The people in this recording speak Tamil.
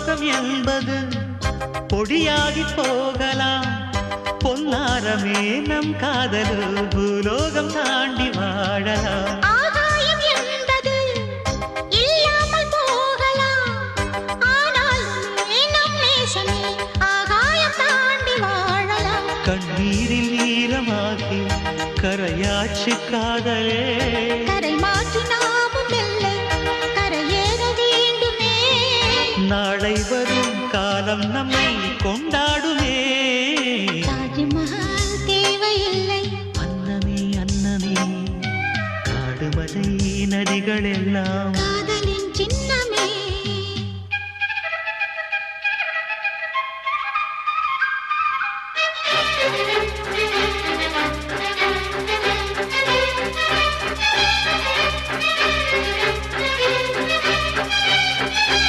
பூலோகம் என்பது பொடியாகி போகலாம். பொன்னாரமே நம் காதலு பூலோகம் தாண்டி வாழலாம். ஆகாயம் என்பது இல்லாமல் போகலாம். ஆனால் நம் நேசமே ஆகாயம் தாண்டி வாழலாம். கண்ணீரில் ஈரமாகி கரையாட்சி காதலே, கரை மாற்றி நாமும் இல்லை கரையேற வேண்டுமே. நாளை வரும் காலம் நம்மை கொண்டாடுமே. தாஜ்மஹால் தேவையில்லை அன்னமே அன்னமே, காடுமலை நதிகள் எல்லாம்